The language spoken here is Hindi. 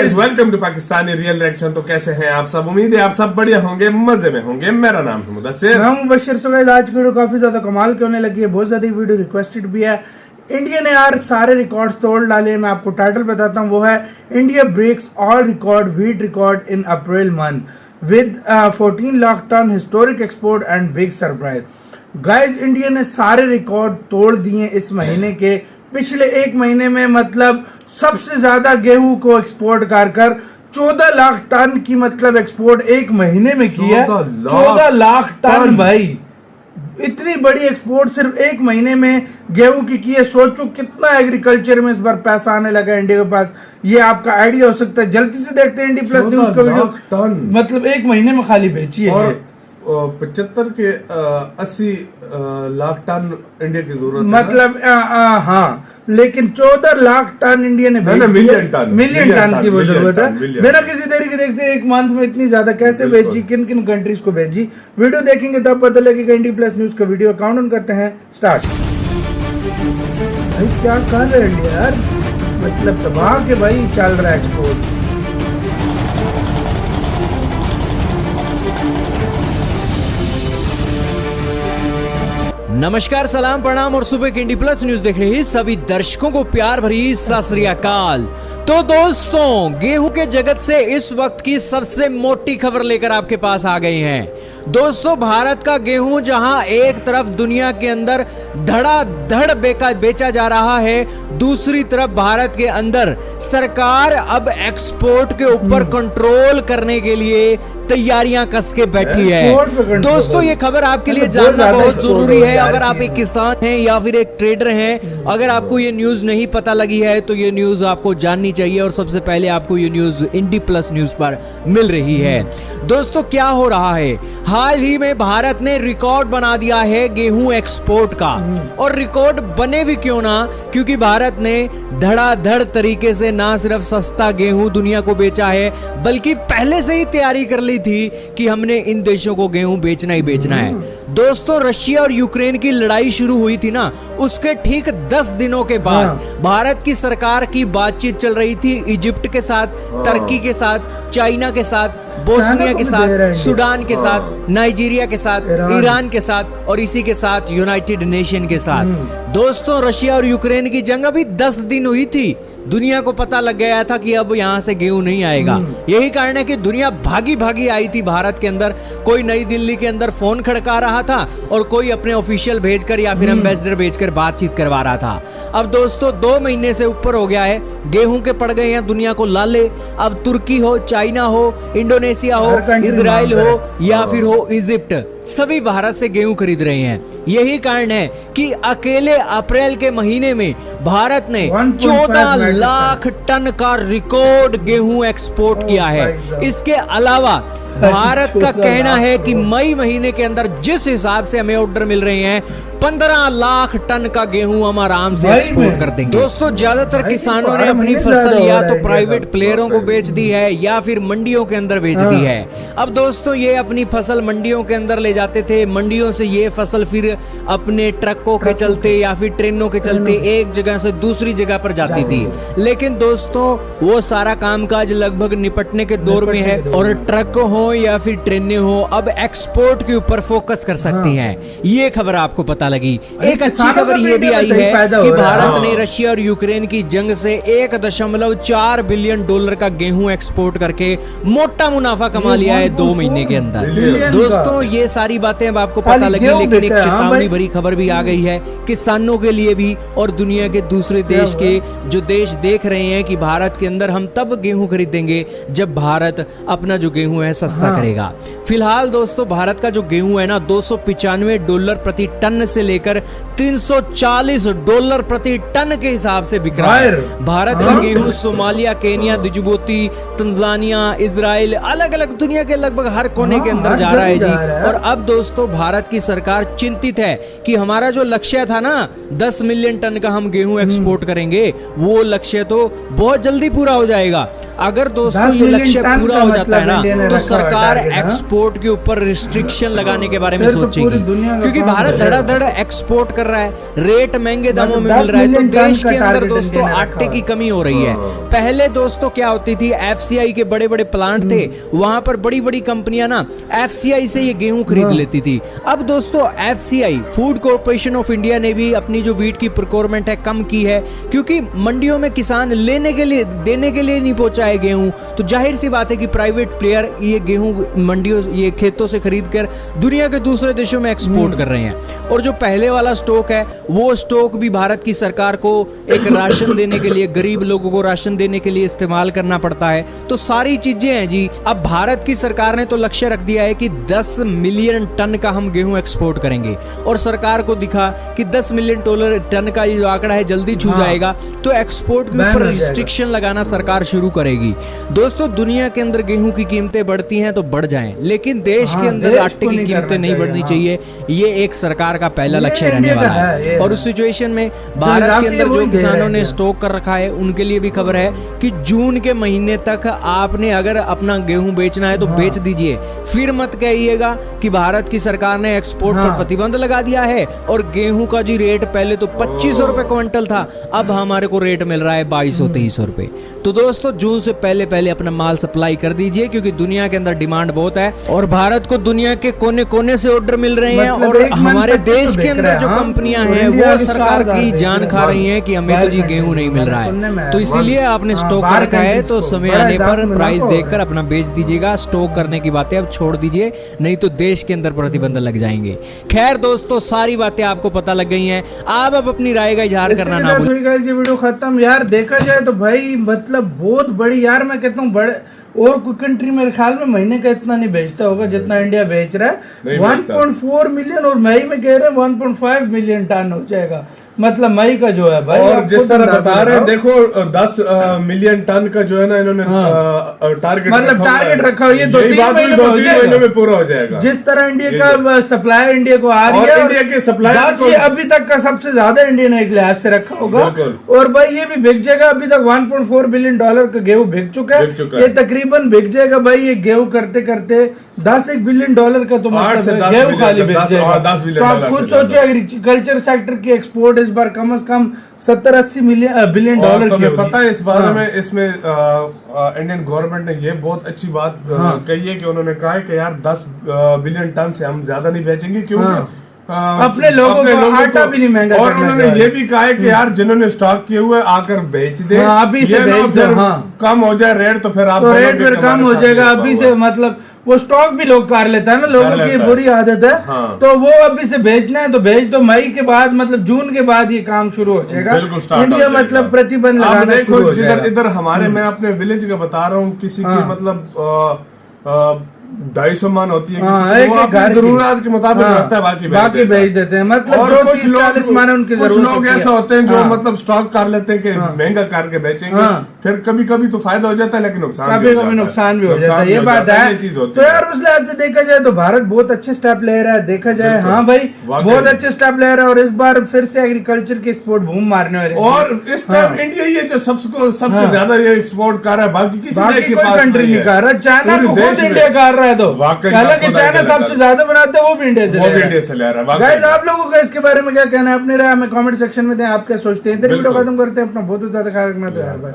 Guys, welcome to Pakistani real reaction. तो कैसे हैं आप सब? उम्मीद है आप सब बढ़िया होंगे, मजे में होंगे। मेरा नाम है मुदस्सिर, मैं हूं मुबश्शिर। सो गाइस, आज की वीडियो काफी ज्यादा कमाल की होने लगी है, बहुत ज्यादा वीडियो रिक्वेस्टेड भी है। इंडिया ने यार सारे रिकॉर्ड्स तोड़ डाले। मैं आपको टाइटल बताता हूं, वो है India breaks all record wheat record in April month with 14 lakh ton historic export and big surprise. Guys, India ने सारे रिकॉर्ड तोड़ दिए इस महीने के। पिछले एक महीने में मतलब सबसे ज्यादा गेहूं को एक्सपोर्ट कर 14 लाख टन की मतलब एक्सपोर्ट एक महीने में की है। 14 लाख टन भाई, इतनी बड़ी एक्सपोर्ट सिर्फ एक महीने में गेहूं की है। सोचो कितना एग्रीकल्चर में इस बार पैसा आने लगा इंडिया के पास, ये आपका आइडिया हो सकता है। जल्दी से देखते हैं इंडिया प्लस न्यूज का वीडियो। मतलब एक महीने में खाली बेची है और 75 के 80 लाख टन इंडिया की जरूरत मतलब हाँ, लेकिन 14 लाख टन इंडिया ने मिलियन टन की वो जरूरत है। बिना किसी देरी के देखते हैं एक मंथ में इतनी ज्यादा कैसे भेजी, किन किन कंट्रीज को भेजी। वीडियो देखेंगे तब पता लगेगा। इंडिया प्लस न्यूज का वीडियो काउंट ऑन करते हैं, स्टार्ट। भाई क्या कर रहे हैं इंडिया यार, मतलब तबाह के भाई चल रहा है एक्सपोर्ट। नमस्कार, सलाम, प्रणाम और सुबह के इंडी प्लस न्यूज देख रहे सभी दर्शकों को प्यार भरी सत श्री अकाल। तो दोस्तों, गेहूं के जगत से इस वक्त की सबसे मोटी खबर लेकर आपके पास आ गए हैं। दोस्तों, भारत का गेहूं जहां एक तरफ दुनिया के अंदर धड़ाधड़ बेचा जा रहा है, दूसरी तरफ भारत के अंदर सरकार अब एक्सपोर्ट के ऊपर कंट्रोल करने के लिए तैयारियां कस के बैठी है। दोस्तों, ये खबर आपके लिए जानना बहुत जरूरी है। अगर आप एक किसान हैं या फिर एक ट्रेडर हैं, अगर आपको ये न्यूज नहीं पता लगी है तो ये न्यूज आपको जाननी चाहिए और सबसे पहले आपको ये न्यूज इंडी प्लस न्यूज पर मिल रही है। दोस्तों, क्या हो रहा है? हाल ही में भारत ने रिकॉर्ड बना दिया है गेहूं एक्सपोर्ट का। और रिकॉर्ड बने भी क्यों ना, क्योंकि भारत ने धड़ाधड़ तरीके से ना सिर्फ सस्ता गेहूं दुनिया को बेचा है, बल्कि पहले से ही तैयारी कर ली थी कि हमने इन देशों को गेहूं बेचना ही बेचना है। दोस्तों, रशिया और यूक्रेन की लड़ाई शुरू हुई थी ना, उसके ठीक 10 दिनों के बाद भारत की सरकार की बातचीत चल रही थी इजिप्ट के साथ, तुर्की के साथ, चाइना के साथ, बोस्निया के साथ, सूडान के साथ, नाइजीरिया के साथ, ईरान के साथ और इसी के साथ यूनाइटेड नेशन के साथ। दोस्तों, रशिया और यूक्रेन की जंग अभी 10 दिन हुई थी। दुनिया को पता लग गया था कि अब यहां से गेहूं नहीं आएगा। यही कारण है कि दुनिया भागी भागी आई थी भारत के अंदर। कोई नई दिल्ली के अंदर फोन खड़का रहा था और कोई अपने ऑफिशियल भेजकर या फिर एम्बेसडर भेजकर बातचीत करवा रहा था। अब दोस्तों, 2 महीने से ऊपर हो गया है, गेहूं के पड़ गए हैं दुनिया को लाले। अब तुर्की हो, चाइना हो, इंडोनेशिया हो, इजराइल हो या फिर हो इजिप्ट, सभी भारत से गेहूं खरीद रहे हैं। यही कारण है कि अकेले अप्रैल के महीने में भारत ने 14 लाख टन का रिकॉर्ड गेहूं एक्सपोर्ट किया है। इसके अलावा भारत का कहना है कि मई महीने के अंदर जिस हिसाब से हमें ऑर्डर मिल रहे हैं, 15 लाख टन का गेहूं हम आराम से एक्सपोर्ट कर देंगे। दोस्तों, ज्यादातर किसानों ने अपनी फसल या तो प्राइवेट प्लेयरों को बेच दी है या फिर मंडियों के अंदर बेच दी है। अब दोस्तों, ये अपनी फसल मंडियों के अंदर ले जाते थे, मंडियों से ये फसल फिर अपने ट्रकों के चलते या फिर ट्रेनों के चलते एक जगह से दूसरी जगह पर जाती थी। लेकिन दोस्तों, वो सारा कामकाज लगभग निपटने के दौर में है और ट्रक हो या फिर ट्रेनें हो अब एक्सपोर्ट के ऊपर फोकस कर सकती हैं। ये खबर आपको पता लगी। एक अच्छी खबर ये भी आई है कि भारत ने रशिया और यूक्रेन की जंग से $1.4 बिलियन का गेहूं एक्सपोर्ट करके मोटा मुनाफा कमा लिया है 2 महीने के अंदर। दोस्तों, ये सारी बातें अब आपको पता लगी, लेकिन एक चेतावनी भरी खबर भी आ गई है किसानों के लिए भी और दुनिया के दूसरे देश के जो देश देख रहे हैं कि भारत के अंदर हम तब गेहूं खरीदेंगे जब भारत अपना जो गेहूं है सस्ता करेगा। फिलहाल दोस्तों, भारत का जो गेहूं है ना, $295 प्रति टन से लेकर $340 प्रति टन के हिसाब से बिक रहा है। भारत का गेहूं Somalia, Kenya, Djibouti, Tanzania, Israel, अलग अलग दुनिया के लगभग हर कोने के अंदर जा रहा है जी। और अब दोस्तों, भारत की सरकार चिंतित है कि हमारा जो लक्ष्य था ना 10 मिलियन टन का हम गेहूं एक्सपोर्ट करेंगे, वो लक्ष्य तो बहुत जल्दी पूरा हो जाएगा। अगर दोस्तों 10 ये मिलियन लक्ष्य टन पूरा का हो जाता है मतलब इंडिया ने ना, तो रखा हुआ सरकार टारगेट, हाँ? एक्सपोर्ट के ऊपर रिस्ट्रिक्शन लगाने के बारे में फिर तो पूरी सोचेगी, दुनिया का क्योंकि काम भारत करेगा। धड़ाधड़ एक्सपोर्ट कर रहा है, रेट महंगे दामों में मतलब मिल रहा है, 10 तो मिलियन टन देश का के अंदर टारगेट दोस्तों इंडिया ने आटे रखा की हुआ। कमी हो रही है। पहले दोस्तों क्या होती थी, एफसीआई के बड़े बड़े प्लांट थे, वहां पर बड़ी बड़ी कंपनियां ना एफसीआई से ये गेहूं खरीद लेती थी। अब दोस्तों FCI, food corporation of India ने भी अपनी जो वीट की प्रोक्योरमेंट है कम की है, क्योंकि मंडियों में किसान लेने के लिए, देने के लिए नहीं पहुंचा है गेहूं, तो जाहिर सी बात है कि प्राइवेट प्लेयर ये गेहूं मंडियों, ये खेतों से खरीद कर दुनिया के दूसरे देशों में एक्सपोर्ट कर रहे हैं। और जो पहले वाला स्टॉक है, वो स्टॉक भी भारत की सरकार को एक राशन देने के लिए, गरीब लोगों को राशन देने के लिए इस्तेमाल करना पड़ता है। तो सारी चीजें हैं जी। अब भारत की सरकार ने तो लक्ष्य रख दिया है कि 10 मिलियन टन का हम गेहूं एक्सपोर्ट करेंगे, और सरकार को दिखा कि 10 मिलियन डॉलर टन का ये जो आंकड़ा है जल्दी छू जाएगा, तो एक्सपोर्ट के ऊपर रिस्ट्रिक्शन लगाना सरकार शुरू करेगी। दोस्तों दुनिया के अंदर गेहूं की कीमतें बढ़ती हैं तो बढ़ जाएं, लेकिन देश के अंदर आटे की कीमतें नहीं बढ़नी चाहिए। ये एक सरकार का पहला लक्ष्य रहने वाला है। और उस सिचुएशन में भारत के अंदर जो किसानों ने स्टॉक कर रखा है, उनके लिए भी खबर है कि जून के महीने तक आपने अगर अपना गेहूं बेचना है तो बेच दीजिए। फिर मत कहिएगा कि भारत की सरकार ने एक्सपोर्ट पर प्रतिबंध लगा दिया है, और गेहूं का जी रेट पहले तो 2500 रुपए क्विंटल था, अब हमारे को रेट मिल रहा है 2200-2300 रुपए। तो दोस्तों जून से पहले पहले अपना माल सप्लाई कर दीजिए, क्योंकि दुनिया के अंदर डिमांड बहुत है, और भारत को दुनिया के कोने कोने से ऑर्डर मिल रहे हैं। मतलब और एक मन हमारे 25 देश के अंदर जो कंपनियां हैं वो सरकार की जान खा रही हैं कि हमें तो जी गेहूं नहीं मिल रहा है, तो इसीलिए आपने स्टॉक कर रखा है, तो समय आने पर प्राइस देखकर अपना बेच दीजिएगा। स्टॉक करने की बातें अब छोड़ दीजिए, नहीं तो देश के अंदर प्रतिबंध लग जाएंगे। खैर दोस्तों, सारी बातें आपको पता लग गई हैं, आप अब अपनी राय का इजहार करना ना भूलें। ये वीडियो खत्म। यार देखा जाए तो भाई मतलब बहुत बड़ी, यार मैं कहता हूँ बड़े, और कोई कंट्री मेरे ख्याल में महीने का इतना नहीं बेचता होगा जितना इंडिया बेच रहा है। 1.4 मिलियन, और मई में कह रहे हैं 1.5 मिलियन टन हो जाएगा, मतलब मई का जो है भाई। और जिस तरह बता रहे हैं, देखो 10 मिलियन टन का जो है ना इन्होंने टारगेट, मतलब टारगेट रखा हुआ, ये 2-3 महीने में पूरा हो जाएगा। जिस तरह इंडिया का सप्लाई इंडिया को आ रही है, इंडिया के सप्लाई अभी तक का सबसे ज्यादा इंडिया ने एक लिहाज से रखा होगा। और भाई ये भी बिक जाएगा। अभी तक 1.4 बिलियन डॉलर का गेहूं बिक चुका है, ये तकरीबन बिक जाएगा भाई। ये गेहूं करते करते 10-1 बिलियन डॉलर का तो मतलब गेहूं खाली बिक जाएगा। तो आप खुद सोचो, एग्रीकल्चर सेक्टर की एक्सपोर्ट इस बार कम से कम 70-80 बिलियन डॉलर की होगी। पता है इस बारे में, इसमें इंडियन गवर्नमेंट ने ये बहुत अच्छी बात कही है कि उन्होंने कहा है कि यार 10 बिलियन टन से हम ज्यादा नहीं बेचेंगे, क्योंकि अपने लोगों को आटा भी नहीं महंगा। और उन्होंने ये भी कहा है कि यार जिन्होंने स्टॉक किए हुए आकर बेच दे, अभी से बेच दो, कम हो जाए रेट, तो फिर आप रेट फिर कम हो जाएगा। अभी से मतलब वो स्टॉक भी लोग कर लेता है ना, लोगों की बुरी आदत है। तो वो अभी से बेचना है तो बेच दो। मई के बाद मतलब जून के बाद ये काम शुरू हो जाएगा। इंडिया मतलब प्रतिबंध लगाना शुरू हो जाएगा। इधर हमारे, मैं अपने विलेज का बता रहा हूँ, किसी की मतलब 250 मन होती है, जरूरत के मुताबिक रखता है, बाकी बेच देते हैं। मतलब और कुछ लोग ऐसा होते हैं जो मतलब स्टॉक कर लेते हैं कि महंगा करके बेचेंगे, फिर कभी कभी तो फायदा हो जाता है, लेकिन कभी कभी नुकसान भी हो जाता है। ये बात है। तो यार उस लिहाज से देखा जाए तो भारत बहुत अच्छे स्टेप ले रहा है। देखा जाए हाँ भाई बहुत अच्छे स्टेप ले रहा है, और इस बार फिर से एग्रीकल्चर की एक्सपोर्ट बूम मारने वाले। और इस टाइम इंडिया ये जो सबसे ज्यादा ये एक्सपोर्ट कर रहा है, बाकी किसी कंट्री नहीं कर रहा। चाइना को खुद इंडिया कर रहा है, तो हालांकि चाइना सबसे ज्यादा बनाते हैं, वो भी इंडिया से ले रहा है। गाइस आप लोगों का इसके बारे में क्या कहना है, अपने राय हमें कमेंट सेक्शन में दें। आप क्या सोचते हैं। वीडियो खत्म करते हैं। अपना बहुत ज्यादा ख्याल रखना। तो यार बाय।